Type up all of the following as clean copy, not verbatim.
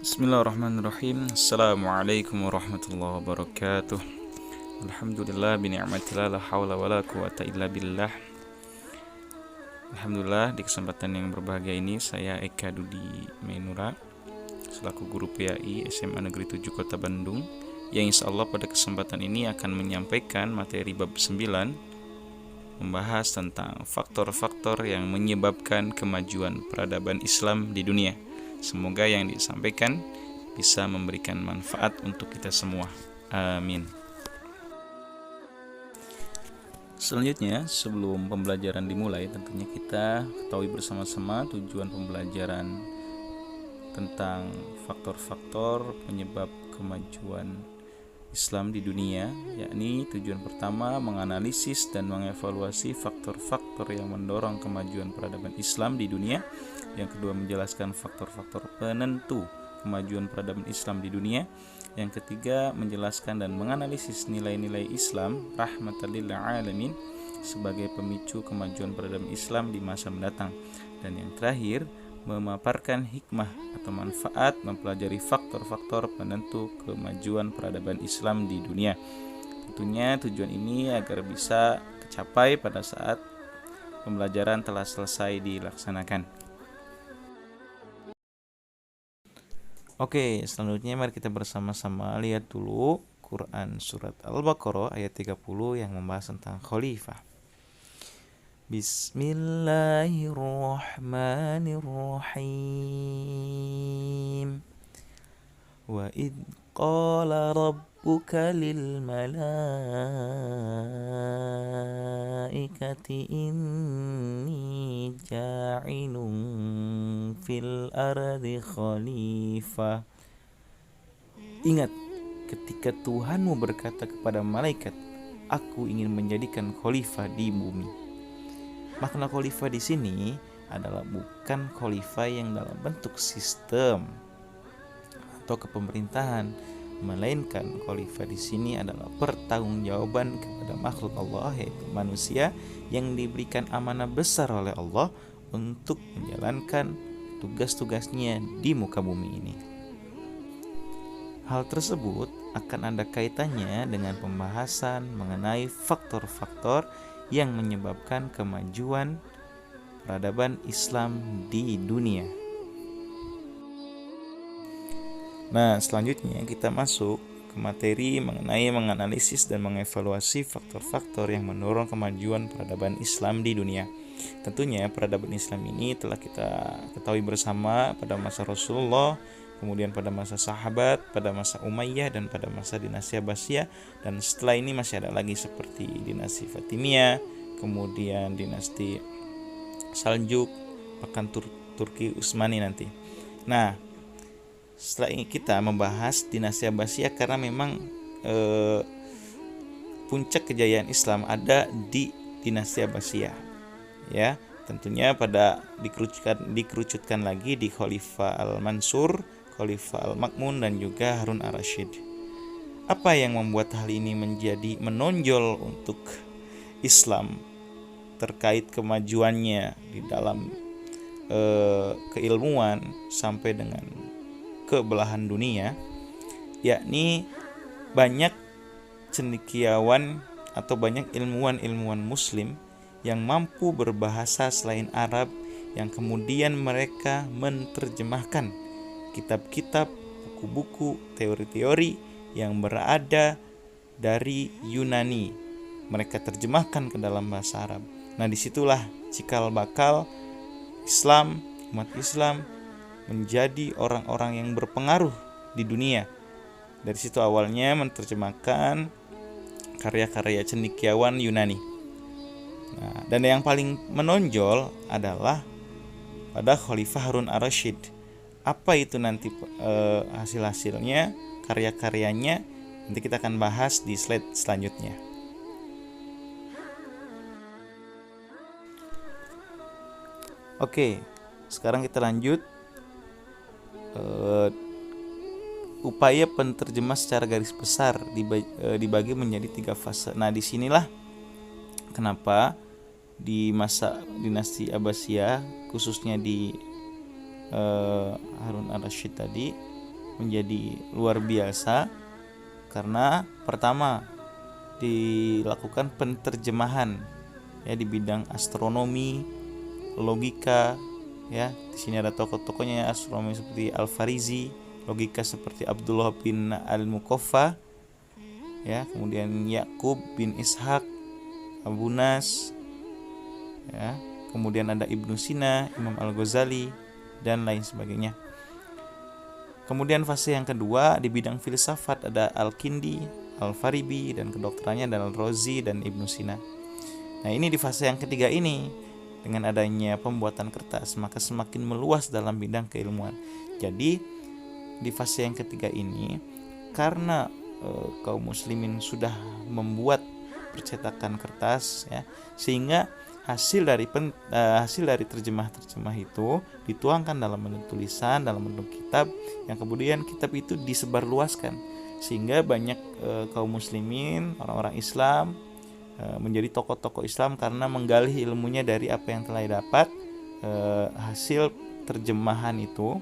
Bismillahirrahmanirrahim. Assalamualaikum warahmatullahi wabarakatuh. Alhamdulillah bini'matillah la hawla wa la quwata illa billah. Alhamdulillah, di kesempatan yang berbahagia ini saya Eka Dudi Mainura selaku guru PAI SMA Negeri 7 Kota Bandung, yang insya Allah pada kesempatan ini akan menyampaikan materi bab 9, membahas tentang faktor-faktor yang menyebabkan kemajuan peradaban Islam di dunia. Semoga yang disampaikan bisa memberikan manfaat untuk kita semua. Amin. Selanjutnya, sebelum pembelajaran dimulai, tentunya kita ketahui bersama-sama tujuan pembelajaran tentang faktor-faktor penyebab kemajuan Islam di dunia, yakni tujuan pertama menganalisis dan mengevaluasi faktor-faktor yang mendorong kemajuan peradaban Islam di dunia. Yang kedua, menjelaskan faktor-faktor penentu kemajuan peradaban Islam di dunia. Yang ketiga, menjelaskan dan menganalisis nilai-nilai Islam rahmatan lil alamin sebagai pemicu kemajuan peradaban Islam di masa mendatang. Dan yang terakhir, memaparkan hikmah atau manfaat mempelajari faktor-faktor penentu kemajuan peradaban Islam di dunia. Tentunya tujuan ini agar bisa tercapai pada saat pembelajaran telah selesai dilaksanakan. Oke, selanjutnya mari kita bersama-sama lihat dulu Quran surat Al-Baqarah ayat 30 yang membahas tentang khalifah. Bismillahirrahmanirrahim. Wa idh qala rabbuka lil malaikati inni ja'ilun fil ardi khalifah. Ingat ketika Tuhanmu berkata kepada malaikat, aku ingin menjadikan khalifah di bumi. Makna khalifah di sini adalah bukan khalifah yang dalam bentuk sistem atau kepemerintahan, melainkan khalifah di sini adalah pertanggungjawaban kepada makhluk Allah, yaitu manusia yang diberikan amanah besar oleh Allah untuk menjalankan tugas-tugasnya di muka bumi ini. Hal tersebut akan ada kaitannya dengan pembahasan mengenai faktor-faktor yang menyebabkan kemajuan peradaban Islam di dunia. Nah, selanjutnya kita masuk ke materi mengenai menganalisis dan mengevaluasi faktor-faktor yang mendorong kemajuan peradaban Islam di dunia. Tentunya peradaban Islam ini telah kita ketahui bersama pada masa Rasulullah, kemudian pada masa sahabat, pada masa Umayyah, dan pada masa dinasti Abbasiyah. Dan setelah ini masih ada lagi seperti dinasti Fatimiyah, kemudian dinasti Saljuk, bahkan Turki Utsmani nanti. Nah, setelah ini kita membahas dinasti Abbasiyah karena memang puncak kejayaan Islam ada di dinasti Abbasiyah. Ya, tentunya pada dikerucutkan lagi di Khalifah Al-Mansur, Khalifah Al-Ma'mun, dan juga Harun Ar-Rasyid. Apa yang membuat hal ini menjadi menonjol untuk Islam terkait kemajuannya di dalam keilmuan sampai dengan kebelahan dunia, yakni banyak cendekiawan atau banyak ilmuwan-ilmuwan muslim yang mampu berbahasa selain Arab, yang kemudian mereka menerjemahkan kitab-kitab, buku-buku, teori-teori yang berada dari Yunani. Mereka terjemahkan ke dalam bahasa Arab. Nah, disitulah cikal bakal Islam, umat Islam menjadi orang-orang yang berpengaruh di dunia. Dari situ awalnya menerjemahkan karya-karya cendekiawan Yunani. Nah, dan yang paling menonjol adalah pada Khalifah Harun Ar-Rasyid. Apa itu nanti hasil-hasilnya, karya-karyanya, nanti kita akan bahas di slide selanjutnya. Oke, sekarang kita lanjut upaya penterjemah secara garis besar dibagi menjadi 3 fase. Nah, disinilah kenapa di masa dinasti Abbasiyah, khususnya di Harun Ar-Rasyid tadi menjadi luar biasa karena pertama dilakukan penterjemahan ya di bidang astronomi, logika ya. Di sini ada tokoh-tokohnya astronomi seperti Al-Farizi, logika seperti Abdullah bin Al-Mukaffa ya, kemudian Yakub bin Ishaq, Abu Nas ya, kemudian ada Ibnu Sina, Imam Al-Ghazali dan lain sebagainya. Kemudian fase yang kedua di bidang filsafat ada Al-Kindi, Al-Farabi, dan kedokterannya adalah Al-Razi dan Ibnu Sina. Nah ini di fase yang ketiga ini, dengan adanya pembuatan kertas maka semakin meluas dalam bidang keilmuan. Jadi di fase yang ketiga ini karena kaum muslimin sudah membuat percetakan kertas ya, sehingga hasil dari terjemah itu dituangkan dalam bentuk tulisan, dalam bentuk kitab, yang kemudian kitab itu disebarluaskan sehingga banyak kaum muslimin, orang-orang Islam menjadi tokoh-tokoh Islam karena menggali ilmunya dari apa yang telah didapat hasil terjemahan itu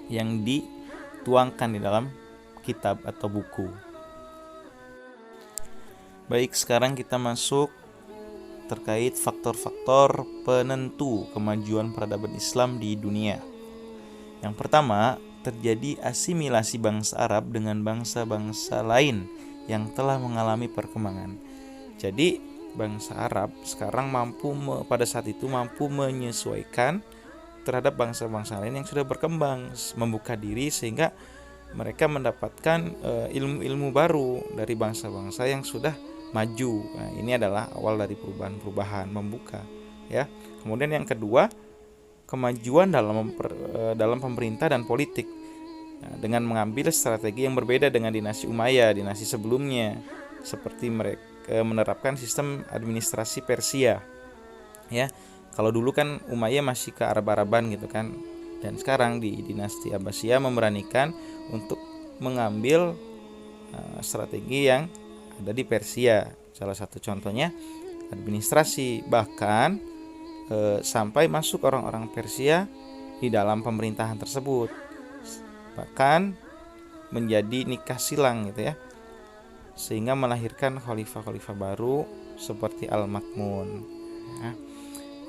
yang dituangkan di dalam kitab atau buku. Baik, sekarang kita masuk terkait faktor-faktor penentu kemajuan peradaban Islam di dunia. Yang pertama, terjadi asimilasi bangsa Arab dengan bangsa-bangsa lain yang telah mengalami perkembangan. Jadi, bangsa Arab sekarang pada saat itu mampu menyesuaikan terhadap bangsa-bangsa lain yang sudah berkembang, membuka diri sehingga mereka mendapatkan ilmu-ilmu baru dari bangsa-bangsa yang sudah maju. Nah, ini adalah awal dari perubahan membuka ya. Kemudian yang kedua, kemajuan dalam pemerintah dan politik. Nah, dengan mengambil strategi yang berbeda dengan dinasti Umayyah, dinasti sebelumnya, seperti mereka menerapkan sistem administrasi Persia ya. Kalau dulu kan Umayyah masih ke Arab-Araban gitu kan, dan sekarang di dinasti Abbasiyah memberanikan untuk mengambil strategi yang ada di Persia. Salah satu contohnya administrasi, bahkan sampai masuk orang-orang Persia di dalam pemerintahan tersebut, bahkan menjadi nikah silang gitu ya, sehingga melahirkan khalifah-khalifah baru seperti Al-Ma'mun. Nah,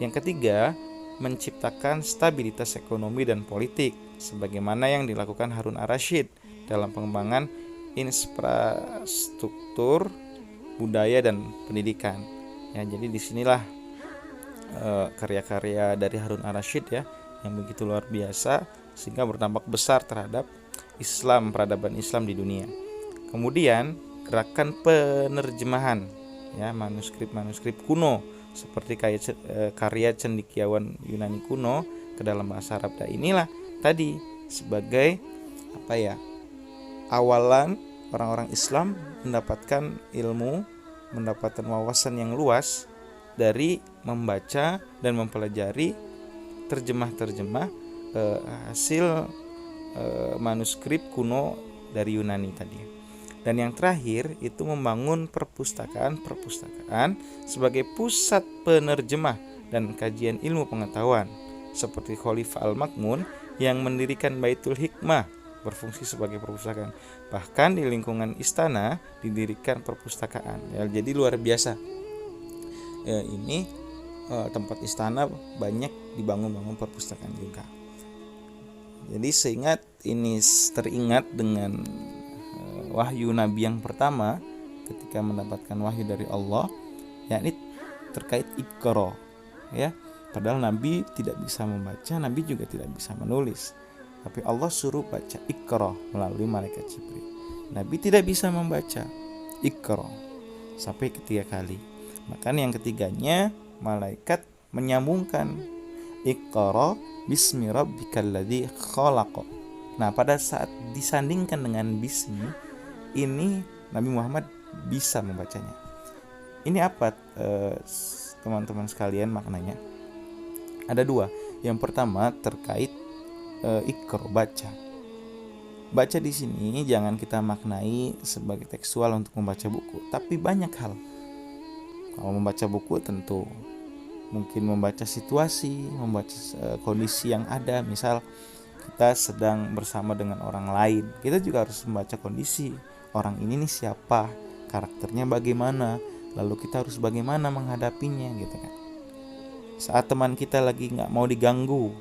yang ketiga, menciptakan stabilitas ekonomi dan politik sebagaimana yang dilakukan Harun Ar-Rasyid dalam pengembangan infrastruktur, budaya dan pendidikan. Ya, jadi disinilah karya-karya dari Harun Ar-Rasyid ya yang begitu luar biasa sehingga berdampak besar terhadap Islam, peradaban Islam di dunia. Kemudian gerakan penerjemahan ya manuskrip kuno seperti karya cendekiawan Yunani kuno ke dalam bahasa Arab. Nah, inilah tadi sebagai awalan orang-orang Islam mendapatkan ilmu, mendapatkan wawasan yang luas dari membaca dan mempelajari terjemah hasil manuskrip kuno dari Yunani tadi. Dan yang terakhir itu membangun perpustakaan sebagai pusat penerjemah dan kajian ilmu pengetahuan, seperti Khalifah Al-Ma'mun yang mendirikan Baitul Hikmah berfungsi sebagai perpustakaan. Bahkan di lingkungan istana didirikan perpustakaan. Ya, jadi luar biasa. Ini tempat istana banyak dibangun perpustakaan juga. Jadi teringat dengan wahyu Nabi yang pertama ketika mendapatkan wahyu dari Allah, yakni terkait Iqra ya. Padahal Nabi tidak bisa membaca, Nabi juga tidak bisa menulis. Tapi Allah suruh baca Iqra melalui malaikat Jibril. Nabi tidak bisa membaca Iqra sampai ketiga kali. Maka yang ketiganya malaikat menyambungkan Iqra bismi rabbikal ladzi khalaq. Nah, pada saat disandingkan dengan bismi ini Nabi Muhammad bisa membacanya. Ini apa teman-teman sekalian maknanya? Ada dua. Yang pertama terkait Iqra, baca di sini jangan kita maknai sebagai tekstual untuk membaca buku, tapi banyak hal. Kalau membaca buku tentu mungkin membaca situasi, membaca kondisi yang ada. Misal kita sedang bersama dengan orang lain, kita juga harus membaca kondisi orang ini nih siapa, karakternya bagaimana, lalu kita harus bagaimana menghadapinya gitu kan. Saat teman kita lagi nggak mau diganggu,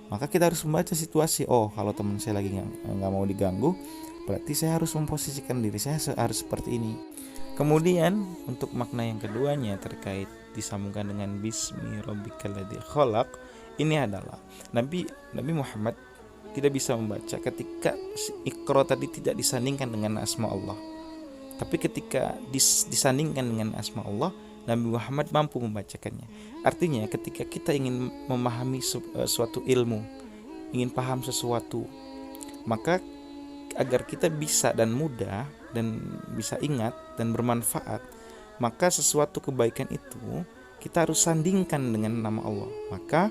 maka kita harus membaca situasi. Oh, kalau teman saya lagi nggak mau diganggu, berarti saya harus memposisikan diri saya harus seperti ini. Kemudian untuk makna yang keduanya terkait disambungkan dengan Bismi Rabbikal ladzi khalaq, ini adalah Nabi Muhammad tidak bisa membaca ketika Iqra tadi tidak disandingkan dengan asma Allah. Tapi ketika disandingkan dengan asma Allah, Nabi Muhammad mampu membacakannya. Artinya ketika kita ingin memahami suatu ilmu, ingin paham sesuatu, maka agar kita bisa dan mudah dan bisa ingat dan bermanfaat, maka sesuatu kebaikan itu kita harus sandingkan dengan nama Allah. Maka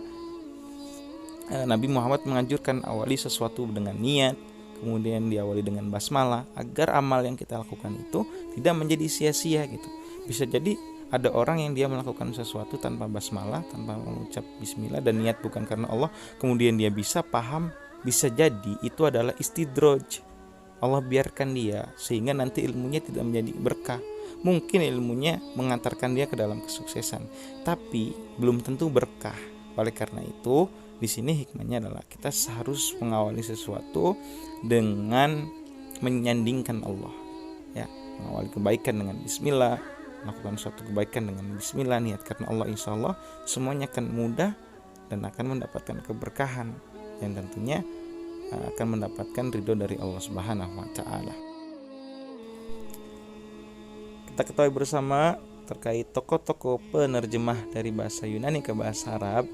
Nabi Muhammad menganjurkan awali sesuatu dengan niat, kemudian diawali dengan basmalah, agar amal yang kita lakukan itu tidak menjadi sia-sia gitu. Bisa jadi ada orang yang dia melakukan sesuatu tanpa basmalah, tanpa mengucap bismillah dan niat bukan karena Allah, kemudian dia bisa paham, bisa jadi itu adalah istidraj. Allah biarkan dia sehingga nanti ilmunya tidak menjadi berkah. Mungkin ilmunya mengantarkan dia ke dalam kesuksesan, tapi belum tentu berkah. Oleh karena itu, di sini hikmahnya adalah kita harus mengawali sesuatu dengan menyandingkan Allah. Ya, mengawali kebaikan dengan bismillah, melakukan suatu kebaikan dengan bismillah, niat karena Allah, insya Allah semuanya akan mudah dan akan mendapatkan keberkahan yang tentunya akan mendapatkan ridho dari Allah Subhanahu wa Ta'ala. Kita ketahui bersama terkait tokoh-tokoh penerjemah dari bahasa Yunani ke bahasa Arab.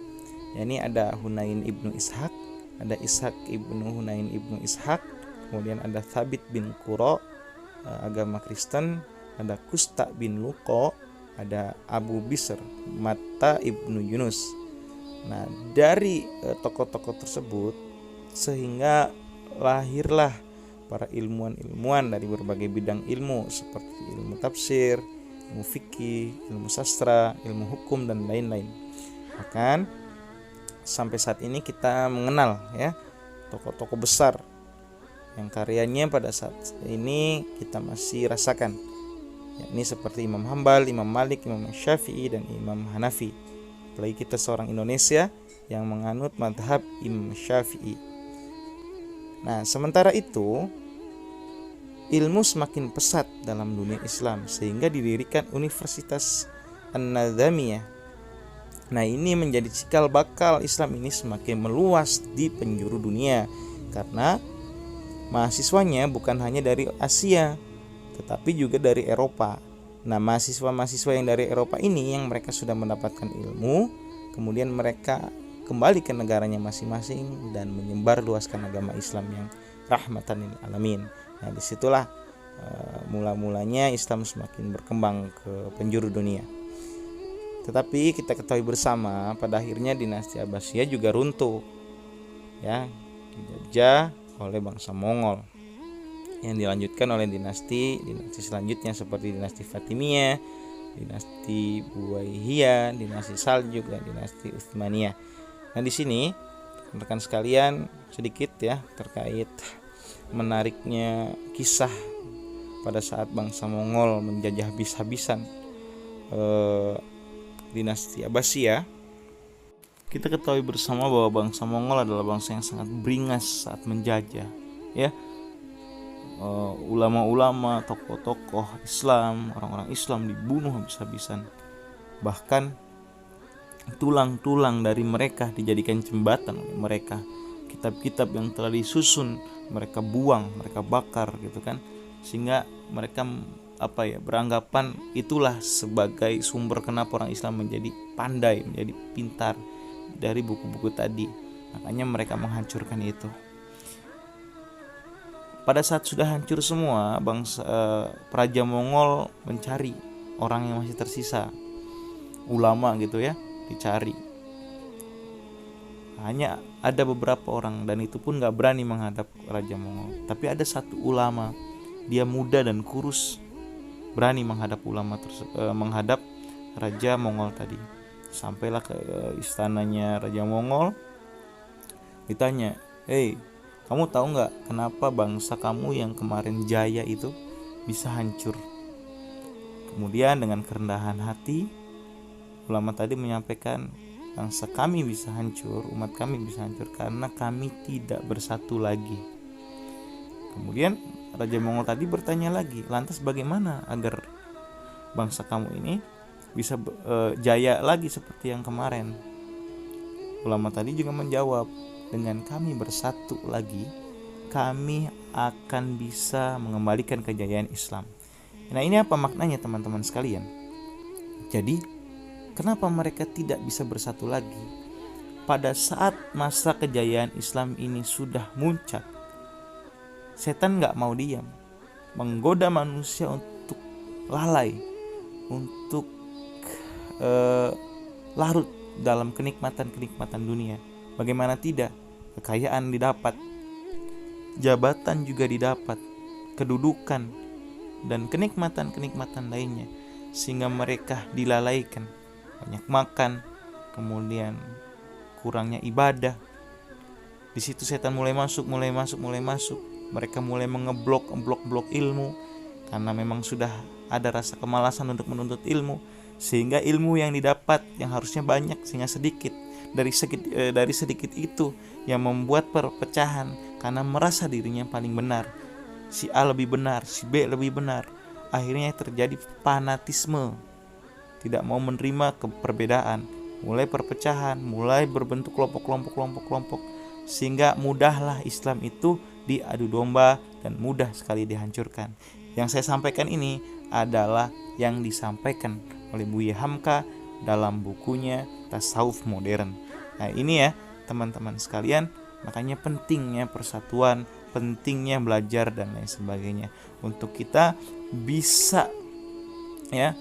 Yakni ada Hunain ibnu Ishaq, ada Ishaq ibnu Hunain ibnu Ishaq, kemudian ada Thabit bin Qura, agama Kristen, ada Kusta bin Luqo, ada Abu Bisr Matta ibnu Yunus. Nah, dari tokoh-tokoh tersebut sehingga lahirlah para ilmuwan-ilmuwan dari berbagai bidang ilmu seperti ilmu tafsir, ilmu fikih, ilmu sastra, ilmu hukum dan lain-lain. Bahkan sampai saat ini kita mengenal ya tokoh-tokoh besar yang karyanya pada saat ini kita masih rasakan, yakni seperti Imam Hambal, Imam Malik, Imam Syafi'i dan Imam Hanafi. Apalagi kita seorang Indonesia yang menganut mazhab Imam Syafi'i. Nah, sementara itu ilmu semakin pesat dalam dunia Islam sehingga didirikan Universitas An-Nizamiyah. Nah, ini menjadi cikal bakal Islam ini semakin meluas di penjuru dunia karena mahasiswanya bukan hanya dari Asia tetapi juga dari Eropa. Nah, mahasiswa-mahasiswa yang dari Eropa ini yang mereka sudah mendapatkan ilmu, kemudian mereka kembali ke negaranya masing-masing dan menyebar luaskan agama Islam yang rahmatan lil alamin. Nah, disitulah mula-mulanya Islam semakin berkembang ke penjuru dunia. Tetapi kita ketahui bersama pada akhirnya dinasti Abbasiyah juga runtuh, ya, dijajah oleh bangsa Mongol, yang dilanjutkan oleh dinasti selanjutnya seperti dinasti Fatimiyah, dinasti Buwaihiyah, dinasti Saljuk dan dinasti Utsmaniyah. Nah, di sini rekan sekalian sedikit ya terkait menariknya kisah pada saat bangsa Mongol menjajah habis-habisan dinasti Abbasiyah. Kita ketahui bersama bahwa bangsa Mongol adalah bangsa yang sangat beringas saat menjajah, ya. Ulama-ulama, tokoh-tokoh Islam, orang-orang Islam dibunuh habis-habisan. Bahkan tulang-tulang dari mereka dijadikan jembatan oleh mereka. Kitab-kitab yang telah disusun mereka buang, mereka bakar gitu kan. Sehingga mereka beranggapan itulah sebagai sumber kenapa orang Islam menjadi pandai, menjadi pintar dari buku-buku tadi. Makanya mereka menghancurkan itu. Pada saat sudah hancur semua, bangsa Praja Mongol mencari orang yang masih tersisa, ulama gitu ya, dicari. Hanya ada beberapa orang dan itu pun gak berani menghadap Raja Mongol. Tapi ada satu ulama, dia muda dan kurus, berani menghadap menghadap Raja Mongol tadi. Sampailah ke istananya Raja Mongol, ditanya, "Hei, kamu tahu nggak kenapa bangsa kamu yang kemarin jaya itu bisa hancur?" Kemudian dengan kerendahan hati, ulama tadi menyampaikan, bangsa kami bisa hancur, umat kami bisa hancur karena kami tidak bersatu lagi. Kemudian Raja Mongol tadi bertanya lagi, lantas bagaimana agar bangsa kamu ini bisa jaya lagi seperti yang kemarin? Ulama tadi juga menjawab, dengan kami bersatu lagi, kami akan bisa mengembalikan kejayaan Islam. Nah, ini apa maknanya teman-teman sekalian? Jadi, kenapa mereka tidak bisa bersatu lagi? Pada saat masa kejayaan Islam ini sudah muncak, setan gak mau diam, menggoda manusia untuk lalai, untuk larut dalam kenikmatan-kenikmatan dunia. Bagaimana tidak? Kekayaan didapat, jabatan juga didapat, kedudukan, dan kenikmatan-kenikmatan lainnya, sehingga mereka dilalaikan. Banyak makan, kemudian kurangnya ibadah. Di situ setan mulai masuk. Mereka mulai mengeblok ilmu, karena memang sudah ada rasa kemalasan untuk menuntut ilmu, sehingga ilmu yang didapat yang harusnya banyak sehingga sedikit. Dari sedikit itu yang membuat perpecahan, karena merasa dirinya paling benar. Si A lebih benar, si B lebih benar. Akhirnya terjadi fanatisme, tidak mau menerima perbedaan, mulai perpecahan, mulai berbentuk kelompok, sehingga mudahlah Islam itu diadu domba dan mudah sekali dihancurkan. Yang saya sampaikan ini adalah yang disampaikan oleh Buya Hamka dalam bukunya Tasawuf Modern. Nah, ini ya teman-teman sekalian, makanya pentingnya persatuan, pentingnya belajar dan lain sebagainya, untuk kita bisa ya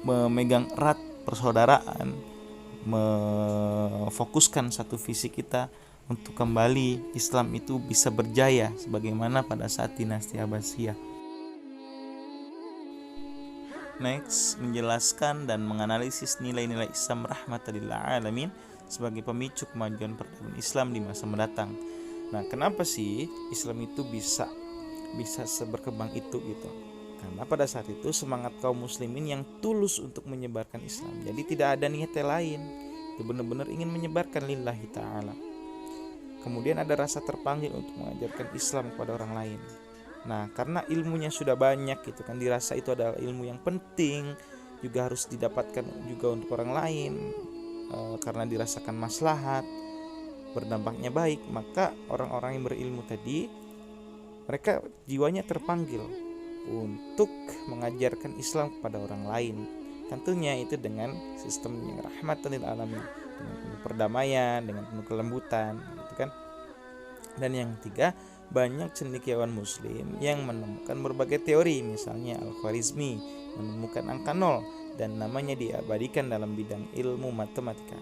memegang erat persaudaraan, memfokuskan satu visi kita untuk kembali Islam itu bisa berjaya sebagaimana pada saat dinasti Abbasiyah. Next, menjelaskan dan menganalisis nilai-nilai Islam rahmatan lil alamin sebagai pemicu kemajuan peradaban Islam di masa mendatang. Nah, kenapa sih Islam itu bisa seberkembang itu gitu? Karena pada saat itu semangat kaum muslimin yang tulus untuk menyebarkan Islam. Jadi tidak ada niat lain, itu benar-benar ingin menyebarkan lillahi ta'ala. Kemudian ada rasa terpanggil untuk mengajarkan Islam kepada orang lain. Nah, karena ilmunya sudah banyak gitu kan, dirasa itu adalah ilmu yang penting, juga harus didapatkan juga untuk orang lain, karena dirasakan maslahat, berdampaknya baik, maka orang-orang yang berilmu tadi, mereka jiwanya terpanggil untuk mengajarkan Islam kepada orang lain. Tentunya itu dengan sistem yang rahmatan lil alamin, dengan penuh perdamaian, dengan penuh kelembutan gitu kan. Dan yang ketiga, banyak cendekiawan muslim yang menemukan berbagai teori, misalnya Al-Khwarizmi menemukan angka 0 dan namanya diabadikan dalam bidang ilmu matematika.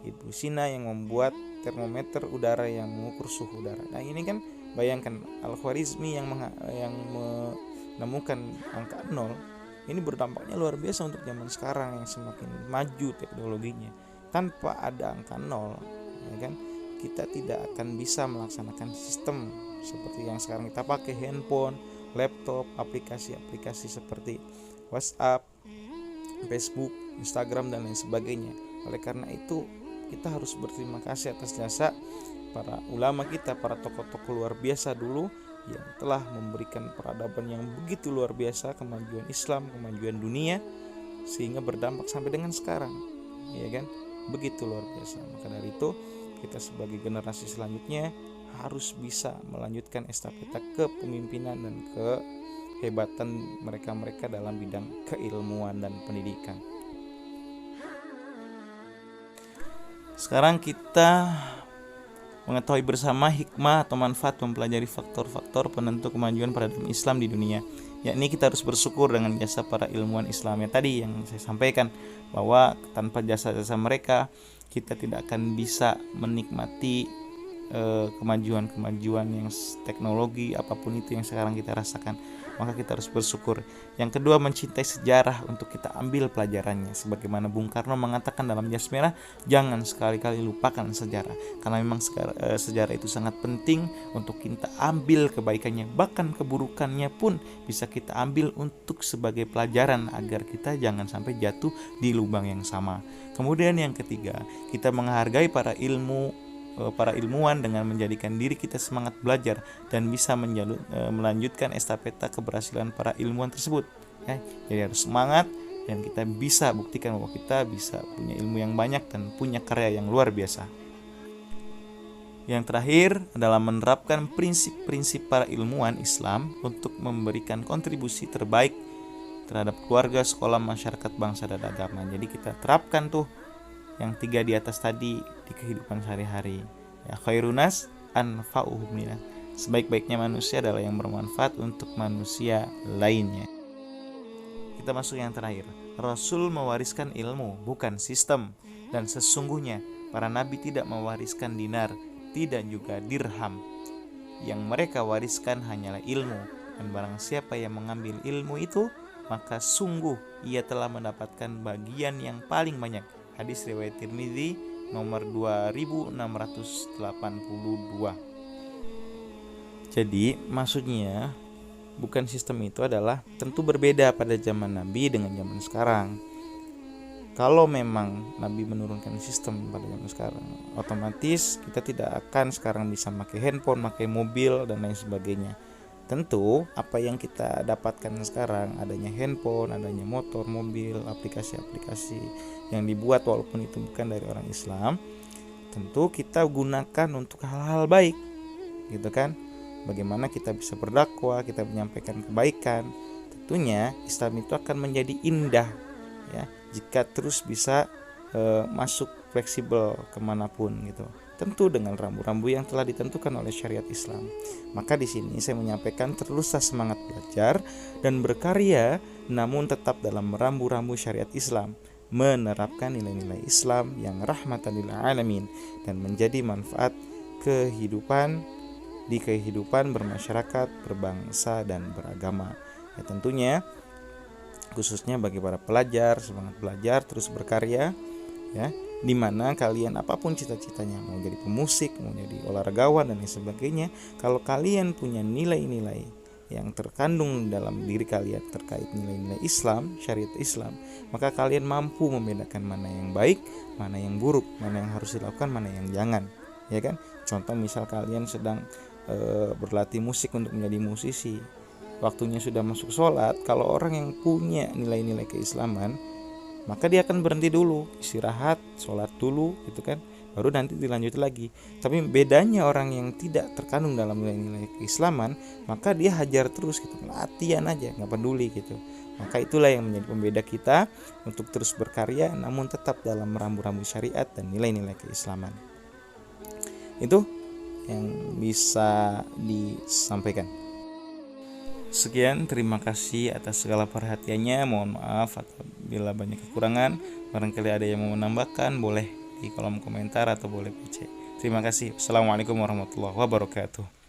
Ibnu Sina yang membuat termometer udara yang mengukur suhu udara. Nah, ini kan bayangkan Al-Khwarizmi yang menemukan angka 0, ini berdampaknya luar biasa untuk zaman sekarang yang semakin maju teknologinya. Tanpa ada angka 0, ya kan, kita tidak akan bisa melaksanakan sistem seperti yang sekarang kita pakai, handphone, laptop, aplikasi-aplikasi seperti WhatsApp, Facebook, Instagram dan lain sebagainya. Oleh karena itu, kita harus berterima kasih atas jasa para ulama kita, para tokoh-tokoh luar biasa dulu yang telah memberikan peradaban yang begitu luar biasa, kemajuan Islam, kemajuan dunia, sehingga berdampak sampai dengan sekarang, ya kan? Begitu luar biasa. Maka dari itu, kita sebagai generasi selanjutnya harus bisa melanjutkan estafeta kepemimpinan dan kehebatan mereka-mereka dalam bidang keilmuan dan pendidikan. Sekarang kita mengetahui bersama hikmah atau manfaat mempelajari faktor-faktor penentu kemajuan peradaban Islam di dunia. Yakni kita harus bersyukur dengan jasa para ilmuwan Islam yang tadi yang saya sampaikan, bahwa tanpa jasa-jasa mereka kita tidak akan bisa menikmati kemajuan-kemajuan yang teknologi apapun itu yang sekarang kita rasakan, maka kita harus bersyukur. Yang kedua, mencintai sejarah untuk kita ambil pelajarannya. Sebagaimana Bung Karno mengatakan dalam Jas Merah, jangan sekali-kali lupakan sejarah, karena memang sejarah itu sangat penting untuk kita ambil kebaikannya, bahkan keburukannya pun bisa kita ambil untuk sebagai pelajaran agar kita jangan sampai jatuh di lubang yang sama. Kemudian yang ketiga, kita menghargai para ilmuwan dengan menjadikan diri kita semangat belajar dan bisa melanjutkan estafeta keberhasilan para ilmuwan tersebut, ya. Jadi harus semangat dan kita bisa buktikan bahwa kita bisa punya ilmu yang banyak dan punya karya yang luar biasa. Yang terakhir adalah menerapkan prinsip-prinsip para ilmuwan Islam untuk memberikan kontribusi terbaik terhadap keluarga, sekolah, masyarakat, bangsa, dan agama. Jadi kita terapkan tuh yang 3 di atas tadi di kehidupan sehari-hari. Ya, khairunas anfa'uhum linnas. Sebaik-baiknya manusia adalah yang bermanfaat untuk manusia lainnya. Kita masuk yang terakhir. Rasul mewariskan ilmu, bukan sistem. Dan sesungguhnya para nabi tidak mewariskan dinar, tidak juga dirham. Yang mereka wariskan hanyalah ilmu. Dan barang siapa yang mengambil ilmu itu, maka sungguh ia telah mendapatkan bagian yang paling banyak. Hadis riwayat Tirmidzi nomor 2682. Jadi maksudnya bukan sistem itu adalah tentu berbeda pada zaman Nabi dengan zaman sekarang. Kalau memang Nabi menurunkan sistem pada zaman sekarang, otomatis kita tidak akan sekarang bisa pakai handphone, pakai mobil dan lain sebagainya. Tentu apa yang kita dapatkan sekarang, adanya handphone, adanya motor, mobil, aplikasi-aplikasi yang dibuat walaupun itu bukan dari orang Islam, tentu kita gunakan untuk hal-hal baik, gitu kan? Bagaimana kita bisa berdakwah, kita menyampaikan kebaikan. Tentunya Islam itu akan menjadi indah, ya, jika terus bisa masuk fleksibel kemanapun gitu. Tentu dengan rambu-rambu yang telah ditentukan oleh syariat Islam. Maka di sini saya menyampaikan teruslah semangat belajar dan berkarya, namun tetap dalam rambu-rambu syariat Islam, menerapkan nilai-nilai Islam yang rahmatan lil alamin dan menjadi manfaat di kehidupan bermasyarakat, berbangsa dan beragama. Ya, tentunya khususnya bagi para pelajar, semangat belajar, terus berkarya, ya. Dimana kalian apapun cita-citanya, mau jadi pemusik, mau jadi olahragawan dan lain sebagainya, kalau kalian punya nilai-nilai yang terkandung dalam diri kalian terkait nilai-nilai Islam, syariat Islam, maka kalian mampu membedakan mana yang baik, mana yang buruk, mana yang harus dilakukan, mana yang jangan, ya kan? Contoh misal kalian sedang berlatih musik untuk menjadi musisi, waktunya sudah masuk sholat, kalau orang yang punya nilai-nilai keislaman, maka dia akan berhenti dulu, istirahat, sholat dulu gitu kan, baru nanti dilanjut lagi. Tapi bedanya orang yang tidak terkandung dalam nilai-nilai keislaman, maka dia hajar terus gitu, latihan aja, gak peduli gitu. Maka itulah yang menjadi pembeda kita untuk terus berkarya namun tetap dalam rambu-rambu syariat dan nilai-nilai keislaman. Itu yang bisa disampaikan. Sekian, terima kasih atas segala perhatiannya. Mohon maaf apabila banyak kekurangan. Barangkali ada yang mau menambahkan, boleh di kolom komentar atau boleh PC. Terima kasih. Assalamualaikum warahmatullahi wabarakatuh.